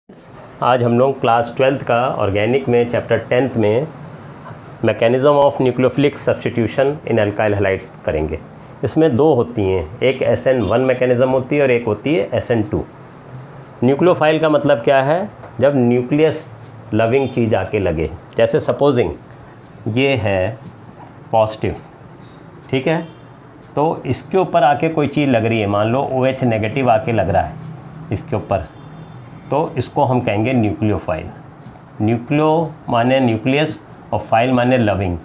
आज हम लोग क्लास 12th का ऑर्गेनिक में चैप्टर 10th में mechanism of nucleophilic substitution in alkyl halides करेंगे। इसमें दो होती हैं, एक SN1 मैकेनिज़्म होती है और एक होती है SN2। न्यूक्लियोफाइल का मतलब क्या है? जब न्यूक्लियस लविंग चीज़ आके लगे। जैसे सपोजिंग ये है पॉजिटिव, ठीक है, तो इसके ऊपर आके कोई चीज़ लग रही है, मान लो OH नेगेटिव आके लग रहा है इसके ऊपर, तो इसको हम कहेंगे न्यूक्लियोफाइल। न्यूक्लियो माने न्यूक्लियस और फाइल माने लविंग,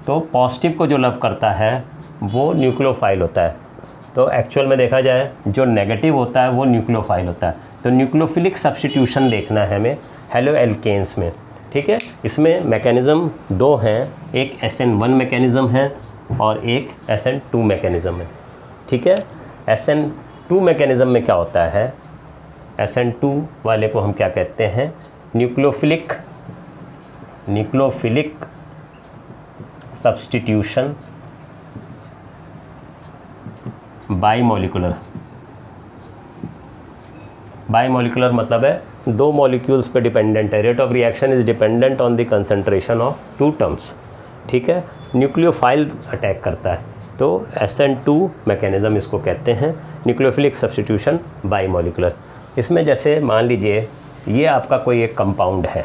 तो पॉजिटिव को जो लव करता है वो न्यूक्लियोफाइल होता है। तो एक्चुअल में देखा जाए जो नेगेटिव होता है वो न्यूक्लियोफाइल होता है। तो न्यूक्लियोफिलिक सब्स्टिट्यूशन देखना है हमें हेलो एल्केन्स में, ठीक है। इसमें मैकेनिज़्म दो हैं, एक SN1 मैकेनिज़्म है और एक SN2 मैकेनिज़्म है, ठीक है। SN2 मैकेनिज़्म में क्या होता है? SN2 वाले को हम क्या कहते हैं? Nucleophilic substitution bimolecular. बाईमोलिकुलर मतलब है दो मॉलिक्यूल्स पे डिपेंडेंट है। Rate of reaction is dependent on the concentration of two terms, ठीक है। न्यूक्लियोफाइल अटैक करता है, तो SN2 मैकेनिज़्म इसको कहते हैं, न्यूक्लियोफिलिक सब्स्टिट्यूशन बाईमोलिकुलर। इसमें जैसे मान लीजिए ये आपका कोई एक कंपाउंड है,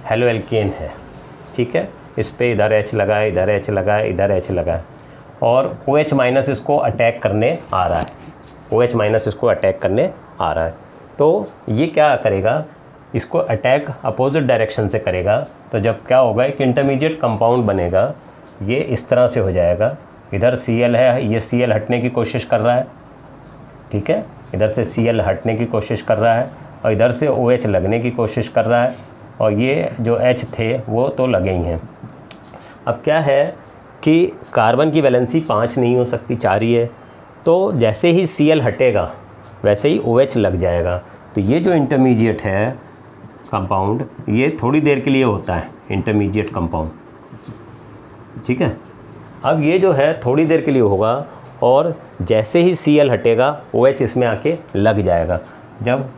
हेलो एल्केन है, ठीक है, इस पे इधर H लगा है, इधर H लगा है, इधर H लगा है, और OH माइनस इसको अटैक करने आ रहा है, OH माइनस इसको अटैक करने आ रहा है। तो ये क्या करेगा? इसको अटैक अपोजिट डायरेक्शन से करेगा। तो जब क्या होगा, एक इंटरमीडिएट कंपाउंड बनेगा, ये इस तरह से हो जाएगा। इधर Cl है, ये Cl हटने की कोशिश कर रहा है, ठीक है, इधर से Cl हटने की कोशिश कर रहा है और इधर से OH लगने की कोशिश कर रहा है, और ये जो H थे वो तो लगे ही हैं। अब क्या है कि कार्बन की वैलेंसी 5 नहीं हो सकती, 4 ही है, तो जैसे ही Cl हटेगा वैसे ही OH लग जाएगा। तो ये जो इंटरमीडिएट है कंपाउंड, ये थोड़ी देर के लिए होता है इंटरमीडिएट कंपाउंड, ठीक है। अब ये जो है थोड़ी देर के लिए होगा, और जैसे ही Cl हटेगा OH इसमें आके लग जाएगा। जब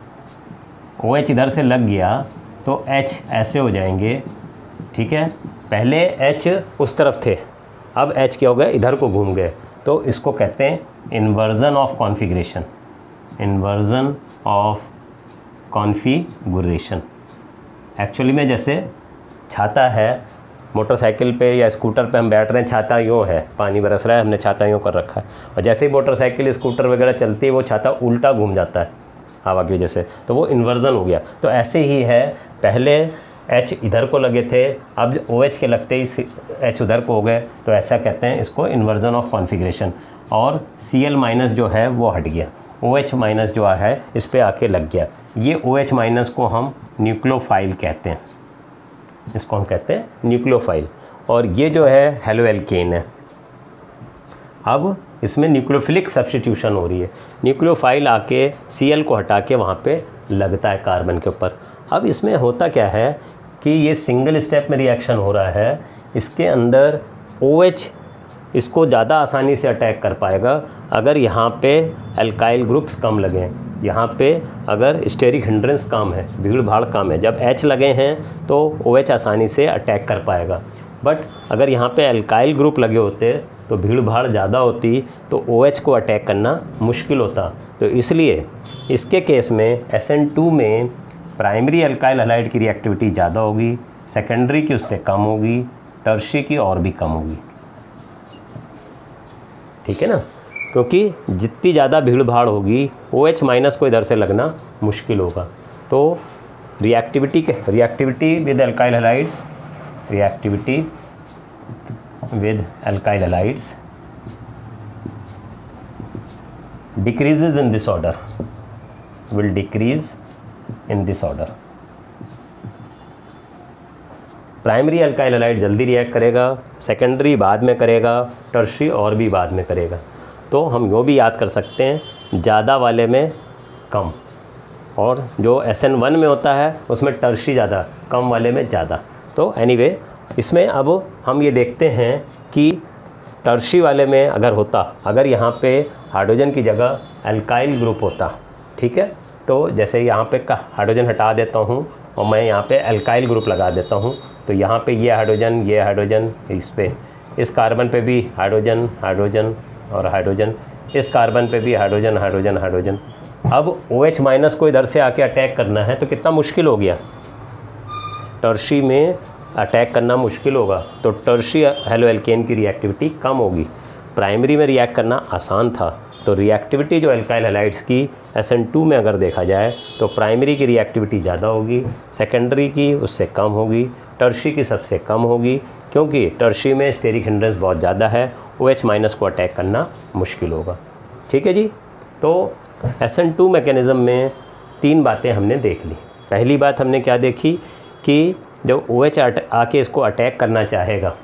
OH इधर से लग गया तो H ऐसे हो जाएंगे, ठीक है। पहले H उस तरफ थे, अब H क्या हो गया, इधर को घूम गए, तो इसको कहते हैं inversion of configuration. Inversion of configuration actually में जैसे छाता है, मोटरसाइकिल पे या स्कूटर पे हम बैठ रहे हैं, छाता यूँ है, पानी बरस रहा है, हमने छाता यूँ कर रखा है, और जैसे ही मोटरसाइकिल स्कूटर वगैरह चलती है वो छाता उल्टा घूम जाता है हवा की वजह से, तो वो इन्वर्जन हो गया। तो ऐसे ही है, पहले H इधर को लगे थे, अब OH के लगते ही H उधर को हो गए, तो ऐसा कहते हैं इसको इन्वर्जन ऑफ कॉन्फ़िगरेशन। और Cl माइनस जो है वो हट गया, OH माइनस जो है इस पर आके लग गया। ये OH माइनस को हम न्यूक्लियोफाइल कहते हैं, इसको हम कहते हैं न्यूक्लियोफाइल। और ये जो है हेलो एल्केन है। अब इसमें न्यूक्लियोफिलिक सब्स्टिट्यूशन हो रही है, न्यूक्लियोफाइल आके Cl को हटा के वहाँ पे लगता है कार्बन के ऊपर। अब इसमें होता क्या है कि ये सिंगल स्टेप में रिएक्शन हो रहा है, इसके अंदर OH इसको ज़्यादा आसानी से अटैक कर पाएगा अगर यहाँ पे अल्काइल ग्रुप्स कम लगें, यहाँ पे अगर स्टेरिक हिंड्रेंस कम है, भीड़ भाड़ कम है। जब H लगे हैं तो OH आसानी से अटैक कर पाएगा, बट अगर यहाँ पे अल्काइल ग्रुप लगे होते तो भीड़ भाड़ ज़्यादा होती, तो OH को अटैक करना मुश्किल होता। तो इसलिए इसके केस में SN2 में प्राइमरी अल्काइल हैलाइड की रिएक्टिविटी ज़्यादा होगी, सेकेंडरी की उससे कम होगी, टर्शी की और भी कम होगी, ठीक है ना, क्योंकि जितनी ज़्यादा भीड़ भाड़ होगी OH माइनस को इधर से लगना मुश्किल होगा। तो reactivity with alkyl halides, reactivity with alkyl halides decreases in this order, will decrease in this order। Primary alkyl halide जल्दी रिएक्ट करेगा, सेकेंडरी बाद में करेगा, टर्शी और भी बाद में करेगा। तो हम यो भी याद कर सकते हैं, ज़्यादा वाले में कम, और जो SN1 में होता है उसमें टर्शी ज़्यादा, कम वाले में ज़्यादा। तो एनीवे इसमें अब हम ये देखते हैं कि टर्शी वाले में अगर होता, अगर यहाँ पे हाइड्रोजन की जगह अल्काइल ग्रुप होता, ठीक है, तो जैसे यहाँ पे हाइड्रोजन हटा देता हूँ और मैं यहाँ पे एल्काइल ग्रुप लगा देता हूँ, तो यहाँ पे ये हाइड्रोजन, इस पे इस कार्बन पे भी हाइड्रोजन हाइड्रोजन और हाइड्रोजन, इस कार्बन पे भी हाइड्रोजन हाइड्रोजन हाइड्रोजन। अब OH माइनस को इधर से आके अटैक करना है तो कितना मुश्किल हो गया, टर्शी में अटैक करना मुश्किल होगा, तो टर्शी हेलो एल्केन की रिएक्टिविटी कम होगी। प्राइमरी में रिएक्ट करना आसान था, तो रिएक्टिविटी जो एल्काइल हैलाइड्स की SN2 में अगर देखा जाए तो प्राइमरी की रिएक्टिविटी ज़्यादा होगी, सेकेंडरी की उससे कम होगी, टर्शी की सबसे कम होगी, क्योंकि टर्शी में स्टेरिक हिंड्रेंस बहुत ज़्यादा है, OH माइनस को अटैक करना मुश्किल होगा। ठीक है जी। तो SN2 मैकेनिज़्म में 3 बातें हमने देख ली। पहली बात हमने क्या देखी कि जब OH आके इसको अटैक करना चाहेगा,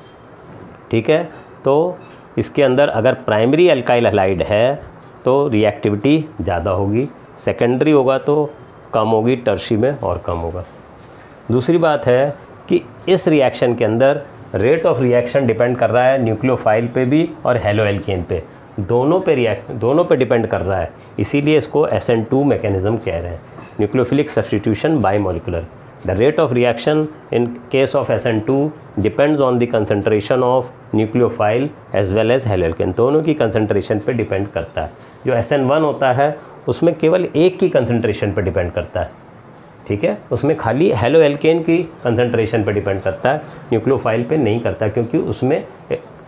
ठीक है, तो इसके अंदर अगर प्राइमरी एल्काइल हैलाइड है तो रिएक्टिविटी ज़्यादा होगी, सेकेंडरी होगा तो कम होगी, टर्शी में और कम होगा। दूसरी बात है कि इस रिएक्शन के अंदर रेट ऑफ रिएक्शन डिपेंड कर रहा है न्यूक्लियोफाइल पे भी और हेलो एल्केन पे, दोनों पे डिपेंड कर रहा है, इसीलिए इसको SN2 मैकेनिज़्म कह रहे हैं, nucleophilic substitution bimolecular. The rate of reaction in case of SN2 depends on the concentration of nucleophile as well as haloalkane, दोनों की कंसंट्रेशन पे डिपेंड करता है। जो SN1 होता है उसमें केवल एक की कंसंट्रेशन पे डिपेंड करता है, ठीक है, उसमें खाली हेलो एल्केन की कंसंट्रेशन पे डिपेंड करता है, न्यूक्लियोफाइल पे नहीं करता, क्योंकि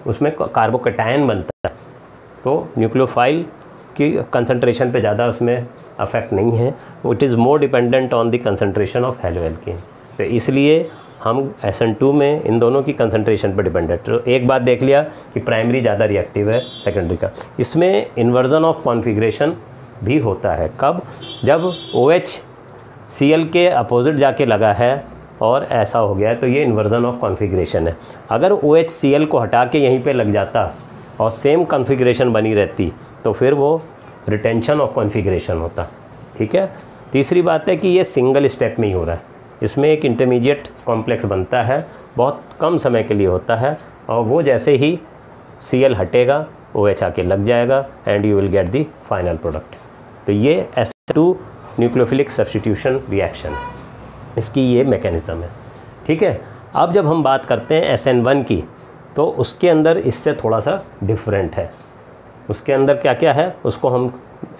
उसमें कार्बोकैटायन बनता है, तो न्यूक्लियोफाइल की कंसंट्रेशन पे ज़्यादा उसमें अफेक्ट नहीं है, it is more dependent on the concentration of halo alkane. तो इसलिए हम SN2 में इन दोनों की कंसंट्रेशन पर डिपेंडेंट। तो एक बात देख लिया कि प्राइमरी ज़्यादा रिएक्टिव है सेकेंडरी का। इसमें इन्वर्जन ऑफ कॉन्फ़िगरेशन भी होता है, कब, जब OH Cl के अपोजिट जाके लगा है और ऐसा हो गया है, तो ये इन्वर्जन ऑफ कॉन्फ़िगरेशन है। अगर OH Cl को हटा के यहीं पे लग जाता और सेम कॉन्फ़िगरेशन बनी रहती तो फिर वो रिटेंशन ऑफ कॉन्फ़िगरेशन होता। ठीक है। तीसरी बात है कि ये सिंगल स्टेप में ही हो रहा है, इसमें एक इंटरमीडिएट कॉम्प्लेक्स बनता है, बहुत कम समय के लिए होता है, और वो जैसे ही Cl हटेगा OH आके लग जाएगा and you will get the final product. तो ये SN2 न्यूक्लियोफिलिक सब्स्टिट्यूशन रिएक्शन है, इसकी ये मैकेनिज़्म है। ठीक है। अब जब हम बात करते हैं SN1 की, तो उसके अंदर इससे थोड़ा सा डिफरेंट है। उसके अंदर क्या क्या है उसको हम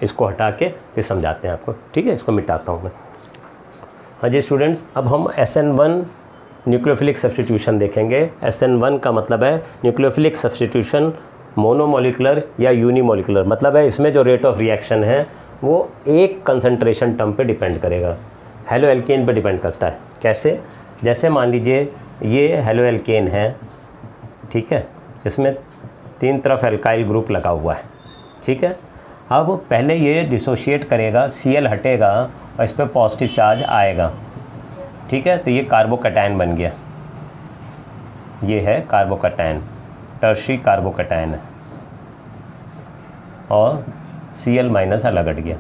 इसको हटा के फिर समझाते हैं आपको। ठीक है, इसको मिटाता हूँ मैं। हाँ जी स्टूडेंट्स, अब हम SN1 न्यूक्लियोफिलिक सब्स्टिट्यूशन देखेंगे। SN1 का मतलब है न्यूक्लियोफिलिक सब्स्टिट्यूशन मोनोमोलिकुलर या यूनिमोलिकुलर, मतलब है इसमें जो रेट ऑफ रिएक्शन है वो एक कंसंट्रेशन टर्म पे डिपेंड करेगा, हेलो एल्केन पे डिपेंड करता है। कैसे? जैसे मान लीजिए ये हेलो एल्केन है, ठीक है, इसमें 3 तरफ एल्काइल ग्रुप लगा हुआ है। ठीक है। अब पहले ये डिसोशिएट करेगा, Cl हटेगा और इस पर पॉजिटिव चार्ज आएगा। ठीक है, तो ये कार्बोकैटायन बन गया, ये है कार्बोकैटायन, टर्शी कार्बोकैटायन है, और Cl माइनस अलग हट गया।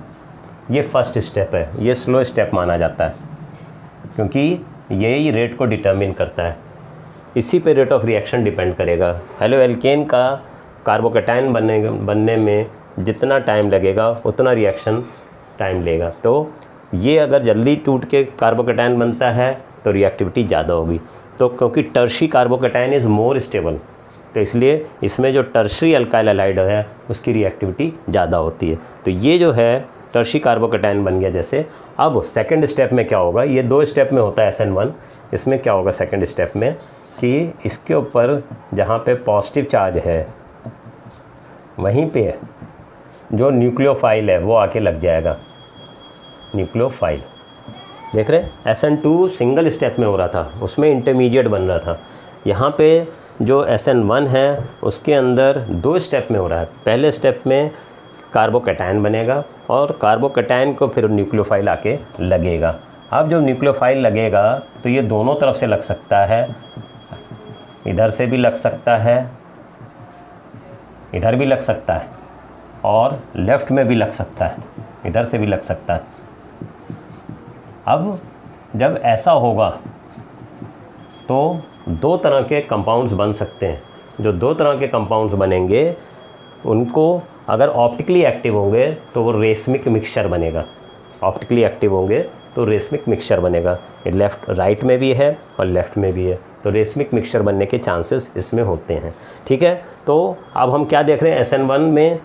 ये फर्स्ट स्टेप है, ये स्लो स्टेप माना जाता है क्योंकि यही रेट को डिटरमिन करता है, इसी पे रेट ऑफ रिएक्शन डिपेंड करेगा। हेलो एल्केन का कार्बोकैटायन बनने में जितना टाइम लगेगा उतना रिएक्शन टाइम लेगा। तो ये अगर जल्दी टूट के कार्बोकैटायन बनता है तो रिएक्टिविटी ज़्यादा होगी। तो क्योंकि tertiary carbocation is more stable, तो इसलिए इसमें जो टर्शरी अल्काइल हैलाइड है उसकी रिएक्टिविटी ज़्यादा होती है। तो ये जो है टर्शी कार्बोकैटायन बन गया जैसे। अब सेकंड स्टेप में क्या होगा, ये 2 स्टेप में होता है SN1। इसमें क्या होगा सेकंड स्टेप में कि इसके ऊपर जहाँ पे पॉजिटिव चार्ज है वहीं पे जो न्यूक्लियोफाइल है वो आके लग जाएगा, न्यूक्लियोफाइल। देख रहे हैं, SN2 सिंगल स्टेप में हो रहा था, उसमें इंटरमीडिएट बन रहा था। यहाँ पे जो SN1 है उसके अंदर 2 स्टेप में हो रहा है। पहले स्टेप में कार्बोकैटायन बनेगा और कार्बोकैटायन को फिर न्यूक्लियोफाइल आके लगेगा। अब जब न्यूक्लियोफाइल लगेगा तो ये दोनों तरफ से लग सकता है, इधर से भी लग सकता है, इधर भी लग सकता है, और लेफ़्ट में भी लग सकता है, इधर से भी लग सकता है। अब जब ऐसा होगा तो 2 तरह के कंपाउंड्स बन सकते हैं। जो 2 तरह के कंपाउंड्स बनेंगे उनको अगर ऑप्टिकली एक्टिव होंगे तो वो रेसमिक मिक्सचर बनेगा। ऑप्टिकली एक्टिव होंगे तो रेसमिक मिक्सचर बनेगा। ये लेफ़्ट राइट में भी है और लेफ़्ट में भी है, तो रेसमिक मिक्सचर बनने के चांसेस इसमें होते हैं। ठीक है, तो अब हम क्या देख रहे हैं, SN1 में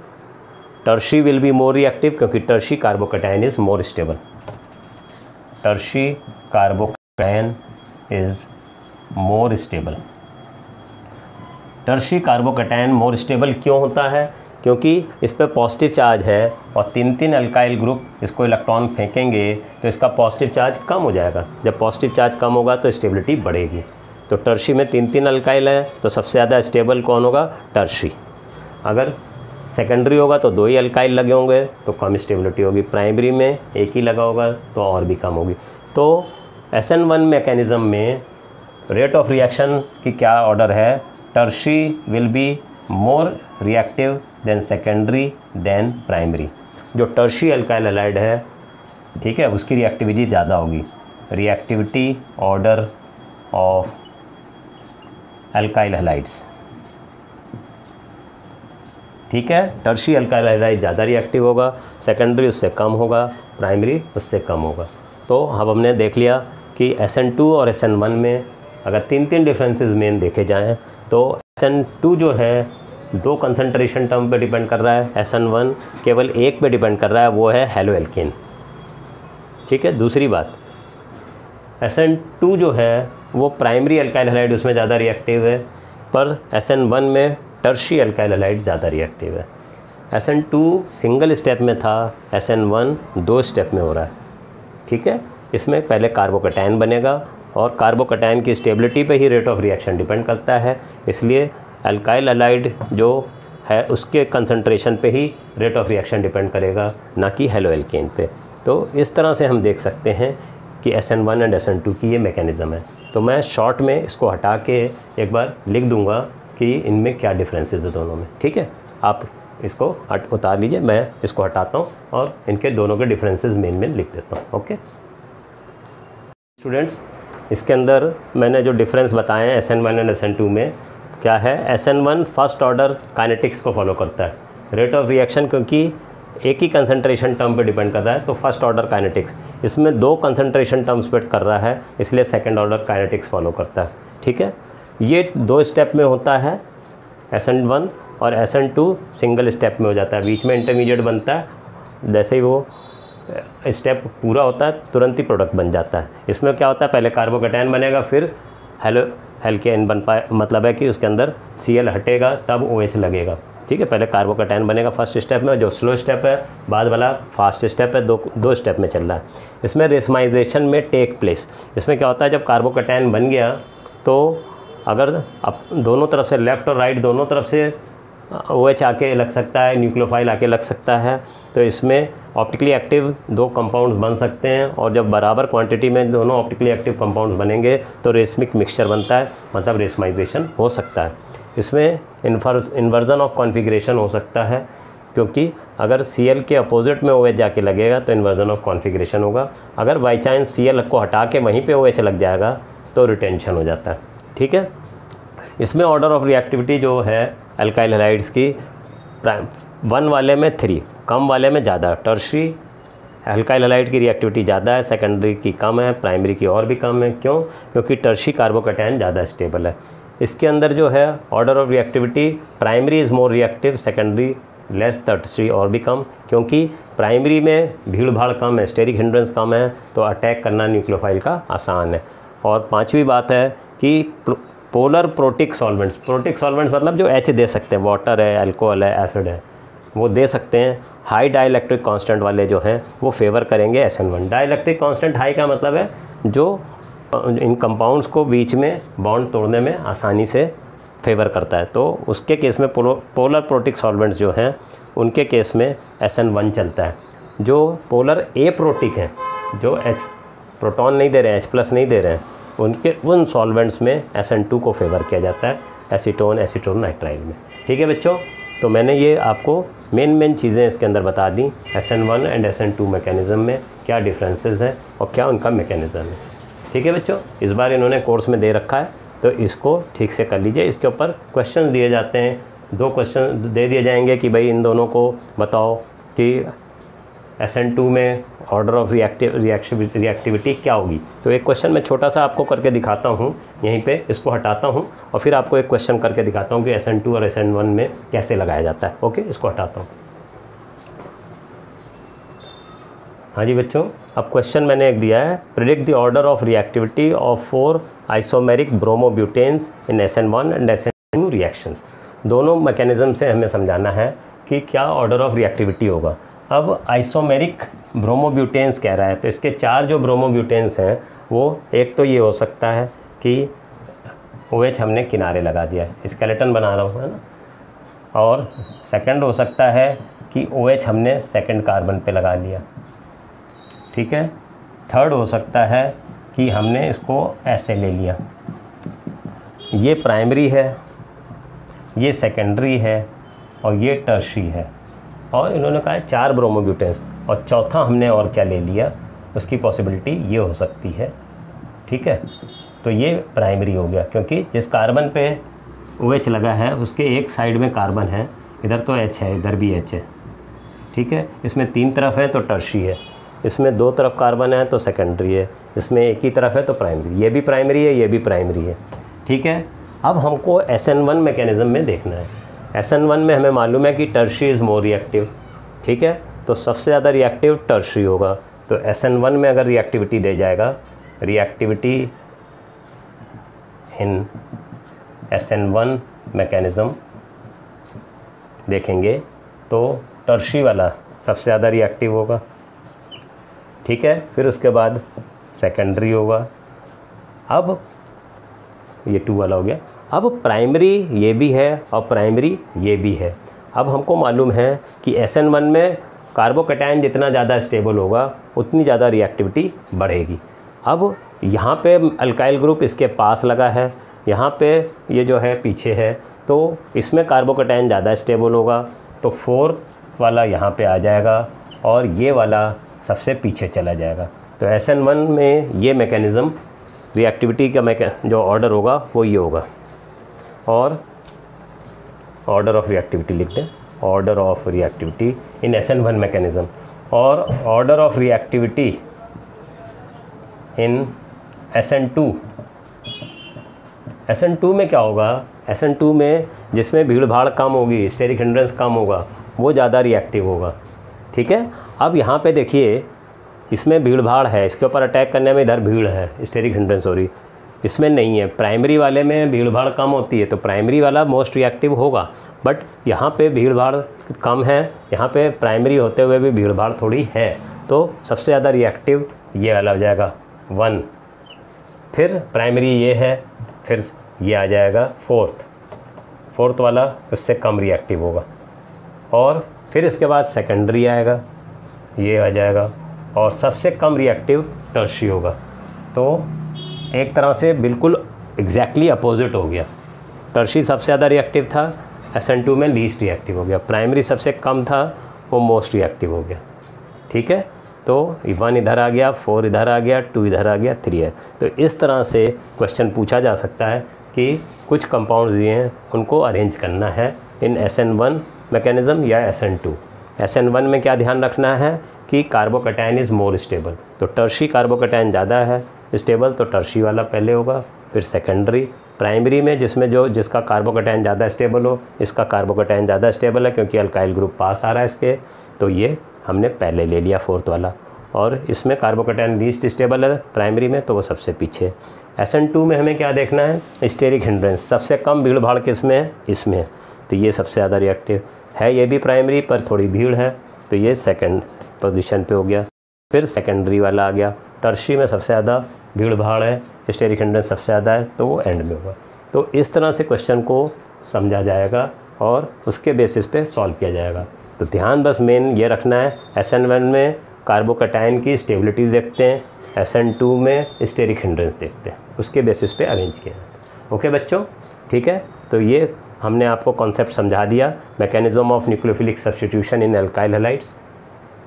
tertiary will be more reactive क्योंकि tertiary carbocation is more stable. Tertiary carbocation is more stable. Tertiary carbocation more stable क्यों होता है? क्योंकि इस पर पॉजिटिव चार्ज है और 3 अल्काइल ग्रुप इसको इलेक्ट्रॉन फेंकेंगे तो इसका पॉजिटिव चार्ज कम हो जाएगा। जब पॉजिटिव चार्ज कम होगा तो स्टेबिलिटी बढ़ेगी। तो टर्शी में 3 अल्काइल है तो सबसे ज़्यादा स्टेबल कौन होगा? टर्शी। अगर सेकेंडरी होगा तो 2 ही अल्काइल लगे होंगे तो कम स्टेबिलिटी होगी। प्राइमरी में 1 ही लगा होगा तो और भी कम होगी। तो SN1 मैकेनिज़्म में रेट ऑफ रिएक्शन की क्या ऑर्डर है? Tertiary will be more reactive than secondary than primary. जो टर्शी अल्काइल हैलाइड है, ठीक है, उसकी रिएक्टिविटी ज़्यादा होगी। Reactivity order of alkyl halides, ठीक है, टर्शी अल्काइल हैलाइड ज़्यादा रिएक्टिव होगा, सेकेंडरी उससे कम होगा, प्राइमरी उससे कम होगा। तो अब हमने देख लिया कि SN2 और SN1 में अगर 3 डिफरेंसेस मेन देखे जाएँ तो SN2 जो है 2 कंसंट्रेशन टर्म पे डिपेंड कर रहा है, SN1 केवल 1 पे डिपेंड कर रहा है, वो है हेलो एल्केन। ठीक है, दूसरी बात, SN2 जो है वो प्राइमरी अल्काइल हैलाइड उसमें ज़्यादा रिएक्टिव है, पर SN1 में टर्शी अल्काइल हैलाइड ज़्यादा रिएक्टिव है। SN2 सिंगल स्टेप में था, SN1 2 स्टेप में हो रहा है। ठीक है, इसमें पहले कार्बोकैटायन बनेगा और कार्बोकैटायन की स्टेबिलिटी पे ही रेट ऑफ रिएक्शन डिपेंड करता है, इसलिए अल्काइल हैलाइड जो है उसके कंसंट्रेशन पे ही रेट ऑफ रिएक्शन डिपेंड करेगा, ना कि हेलो एल्केन पे। तो इस तरह से हम देख सकते हैं कि SN1 एंड SN2 की ये मैकेनिज़्म है। तो मैं शॉर्ट में इसको हटा के एक बार लिख दूंगा कि इनमें क्या डिफरेंसेस है दोनों में। ठीक है, आप इसको उतार लीजिए, मैं इसको हटाता हूँ और इनके दोनों के डिफरेंसेस मेन लिख देता हूँ। ओके स्टूडेंट्स, इसके अंदर मैंने जो डिफरेंस बताए हैं SN1 एंड SN2 में क्या है, SN1 फर्स्ट ऑर्डर काइनेटिक्स को फॉलो करता है। रेट ऑफ रिएक्शन क्योंकि एक ही कंसंट्रेशन टर्म पे डिपेंड कर रहा है तो फर्स्ट ऑर्डर काइनेटिक्स, इसमें 2 कंसंट्रेशन टर्म्स पे कर रहा है इसलिए सेकंड ऑर्डर काइनेटिक्स फॉलो करता है। ठीक है, ये 2 स्टेप में होता है SN1 और SN2 सिंगल स्टेप में हो जाता है, बीच में इंटरमीडिएट बनता है, जैसे ही वो स्टेप पूरा होता है तुरंत ही प्रोडक्ट बन जाता है। इसमें क्या होता है, पहले कार्बोकैटायन बनेगा फिर एल्केन बन पाए, मतलब है कि उसके अंदर Cl हटेगा तब OH लगेगा। ठीक है, पहले कार्बोकैटायन बनेगा फर्स्ट स्टेप में, जो स्लो स्टेप है, बाद वाला फास्ट स्टेप है, दो स्टेप में चल रहा है। इसमें रेसमाइजेशन में टेक प्लेस, इसमें क्या होता है, जब कार्बोकैटायन बन गया तो अगर अब दोनों तरफ से लेफ़्ट और राइट दोनों तरफ से OH आके लग सकता है, न्यूक्लियोफाइल आके लग सकता है, तो इसमें ऑप्टिकली एक्टिव 2 कंपाउंड्स बन सकते हैं और जब बराबर क्वांटिटी में दोनों ऑप्टिकली एक्टिव कंपाउंड्स बनेंगे तो रेसमिक मिक्सचर बनता है, मतलब रेसमाइजेशन हो सकता है। इसमें इन्वर्जन ऑफ कॉन्फ़िगरेशन हो सकता है क्योंकि अगर Cl के अपोजिट में OH जाके लगेगा तो इन्वर्जन ऑफ कॉन्फ़िगरेशन होगा, अगर बाई चांस Cl को हटा के वहीं पे OH लग जाएगा तो रिटेंशन हो जाता है। ठीक है, इसमें ऑर्डर ऑफ रिएक्टिविटी जो है अल्काइल हैलाइड्स की 1 वाले में 3, कम वाले में ज़्यादा। टर्शी अल्काइल हैलाइड की रिएक्टिविटी ज़्यादा है, सेकेंडरी की कम है, प्राइमरी की और भी कम है। क्यों? क्योंकि टर्शी कार्बोकैटायन ज़्यादा स्टेबल है। इसके अंदर जो है order of reactivity, primary is more reactive, secondary less, tertiary और भी कम, क्योंकि प्राइमरी में भीड़ भाड़ कम है, स्टेरिक हिंड्रेंस कम है, तो अटैक करना न्यूक्लियोफाइल का आसान है। और 5वीं बात है कि polar protic solvents, protic solvents मतलब जो H दे सकते हैं, वाटर है, अल्कोहल है, एसिड है, वो दे सकते हैं। हाई डाइलेक्ट्रिक कांस्टेंट वाले जो हैं वो फेवर करेंगे SN1। डाइलेक्ट्रिक कांस्टेंट हाई का मतलब है जो इन कंपाउंड्स को बीच में बॉन्ड तोड़ने में आसानी से फेवर करता है, तो उसके केस में पोलर प्रोटिक सॉल्वेंट्स जो हैं उनके केस में SN1 चलता है। जो पोलर ए प्रोटिक हैं, जो प्रोटॉन नहीं दे रहे हैं, H+ नहीं दे रहे हैं, उन सॉल्वेंट्स में SN2 को फेवर किया जाता है, एसीटोन नाइट्राइल में। ठीक है बच्चों, तो मैंने ये आपको मेन चीज़ें इसके अंदर बता दी, SN1 एंड SN2 मैकेनिज़्म में क्या डिफरेंसेस हैं और क्या उनका मैकेनिज़्म है। ठीक है बच्चों, इस बार इन्होंने कोर्स में दे रखा है तो इसको ठीक से कर लीजिए। इसके ऊपर क्वेश्चन दिए जाते हैं, 2 क्वेश्चन दे दिए जाएंगे कि भाई इन दोनों को बताओ कि SN2 में ऑर्डर ऑफ रिएक्टिविटी क्या होगी। तो एक क्वेश्चन मैं छोटा सा आपको करके दिखाता हूँ यहीं पे, इसको हटाता हूँ और फिर आपको एक क्वेश्चन करके दिखाता हूँ कि SN2 और SN1 में कैसे लगाया जाता है। ओके, इसको हटाता हूँ। हाँ जी बच्चों, अब क्वेश्चन मैंने एक दिया है, predict the order of reactivity of 4 isomeric bromobutanes in SN1 and SN2 reactions. दोनों मैकेनिज्म से हमें समझाना है कि क्या ऑर्डर ऑफ रिएक्टिविटी होगा। अब आइसोमेरिक ब्रोमोब्यूटेन्स कह रहा है, तो इसके 4 जो ब्रोमोब्यूटेन्स हैं वो एक तो ये हो सकता है कि OH हमने किनारे लगा दिया है, स्केलेटन बना रहा हूँ है ना, और सेकंड हो सकता है कि OH हमने सेकंड कार्बन पे लगा लिया, ठीक है। थर्ड हो सकता है कि हमने इसको ऐसे ले लिया, ये प्राइमरी है, ये सेकेंडरी है और ये टर्शरी है, और इन्होंने कहा है 4 ब्रोमोब्यूटेन्स, और चौथा हमने और क्या ले लिया, उसकी पॉसिबिलिटी ये हो सकती है, ठीक है। तो ये प्राइमरी हो गया, क्योंकि जिस कार्बन पे OH लगा है उसके एक साइड में कार्बन है, इधर तो H है, इधर भी H है, ठीक है। इसमें 3 तरफ है तो टर्शरी है, इसमें 2 तरफ कार्बन है तो सेकेंडरी है, इसमें एक ही तरफ है तो प्राइमरी। ये भी प्राइमरी है, ये भी प्राइमरी है, ठीक है। अब हमको SN1 मैकेनिज़्म में देखना है। SN1 में हमें मालूम है कि टर्शरी इज़ मोर रिएक्टिव, ठीक है, तो सबसे ज़्यादा रिएक्टिव टर्शरी होगा। तो SN1 में अगर रिएक्टिविटी दे जाएगा, रिएक्टिविटी इन SN1 मैकेनिज़्म देखेंगे तो टर्शरी वाला सबसे ज़्यादा रिएक्टिव होगा, ठीक है। फिर उसके बाद सेकेंडरी होगा, अब ये 2 वाला हो गया। अब प्राइमरी ये भी है और प्राइमरी ये भी है। अब हमको मालूम है कि SN1 में कार्बोकैटायन जितना ज़्यादा स्टेबल होगा उतनी ज़्यादा रिएक्टिविटी बढ़ेगी। अब यहाँ पे अल्काइल ग्रुप इसके पास लगा है, यहाँ पे ये जो है पीछे है, तो इसमें कार्बोकैटायन ज़्यादा स्टेबल होगा, तो 4 वाला यहाँ पे आ जाएगा और ये वाला सबसे पीछे चला जाएगा। तो SN1 में ये मैकेनिज़्म रिएक्टिविटी का जो ऑर्डर होगा वो ये होगा, और ऑर्डर ऑफ रिएक्टिविटी लिख दें, order of reactivity in SN1 mechanism, और order of reactivity in SN2। SN2 में क्या होगा, SN2 में जिसमें भीड़ भाड़ कम होगी, स्टेरिक हिंड्रेंस कम होगा, वो ज़्यादा रिएक्टिव होगा, ठीक है। अब यहाँ पे देखिए, इसमें भीड़ भाड़ है, इसके ऊपर अटैक करने में इधर भीड़ है, स्टेरिक हिंड्रेंस हो रही, इसमें नहीं है। प्राइमरी वाले में भीड़ भाड़ कम होती है तो प्राइमरी वाला मोस्ट रिएक्टिव होगा, बट यहाँ पे भीड़ भाड़ कम है, यहाँ पे प्राइमरी होते हुए भी भीड़ भाड़ थोड़ी है, तो सबसे ज़्यादा रिएक्टिव ये वाला हो जाएगा 1। फिर प्राइमरी ये है, फिर ये आ जाएगा 4th वाला उससे कम रिएक्टिव होगा, और फिर इसके बाद सेकेंडरी आएगा, ये आ जाएगा, और सबसे कम रिएक्टिव टर्शरी होगा। तो एक तरह से बिल्कुल एग्जैक्टली अपोजिट हो गया। टर्शरी सबसे ज़्यादा रिएक्टिव था, SN2 में लीस्ट रिएक्टिव हो गया। प्राइमरी सबसे कम था, वो मोस्ट रिएक्टिव हो गया, ठीक है। तो 1 इधर आ गया, 4 इधर आ गया, 2 इधर आ गया, 3 है। तो इस तरह से क्वेश्चन पूछा जा सकता है कि कुछ कंपाउंड्स दिए हैं, उनको अरेंज करना है इन SN1 मैकेनिज़्म या SN2। SN1 में क्या ध्यान रखना है कि कार्बोकैटायन इज़ मोर स्टेबल, तो टर्शरी कार्बोकैटायन ज़्यादा है स्टेबल, तो टर्शरी वाला पहले होगा, फिर सेकेंडरी। प्राइमरी में जिसका कार्बोकैटायन ज़्यादा स्टेबल हो, इसका कार्बोकैटायन ज़्यादा स्टेबल है क्योंकि अल्काइल ग्रुप पास आ रहा है इसके, तो ये हमने पहले ले लिया 4th वाला, और इसमें कार्बोकैटायन लीस्ट स्टेबल है प्राइमरी में, तो वो सबसे पीछे। SN2 में हमें क्या देखना है, स्टेरिक हिंड्रेंस सबसे कम भीड़ भाड़ किस में है, इसमें है, तो ये सबसे ज़्यादा रिएक्टिव है। ये भी प्राइमरी पर थोड़ी भीड़ है, तो ये सेकंड पोजीशन पे हो गया। फिर सेकेंडरी वाला आ गया, टर्शरी में सबसे ज़्यादा भीड़ भाड़ है, स्टेरिक हिंड्रेंस सबसे ज़्यादा है, तो वो एंड में होगा। तो इस तरह से क्वेश्चन को समझा जाएगा और उसके बेसिस पे सॉल्व किया जाएगा। तो ध्यान बस मेन ये रखना है, SN1 में कार्बोकैटायन की स्टेबिलिटी देखते हैं, SN2 में स्टेरिक हिंड्रेंस देखते हैं, उसके बेसिस पे अरेंज किया जाता है। ओके बच्चों, ठीक है। तो ये हमने आपको कॉन्सेप्ट समझा दिया, mechanism of nucleophilic substitution in alkyl halides.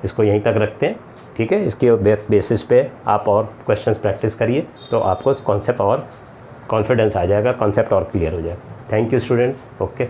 इसको यहीं तक रखते हैं, ठीक है। इसके बेसिस पे आप और क्वेश्चंस प्रैक्टिस करिए, तो आपको कॉन्सेप्ट और कॉन्फिडेंस आ जाएगा, कॉन्सेप्ट और क्लियर हो जाएगा। Thank you students. ओके।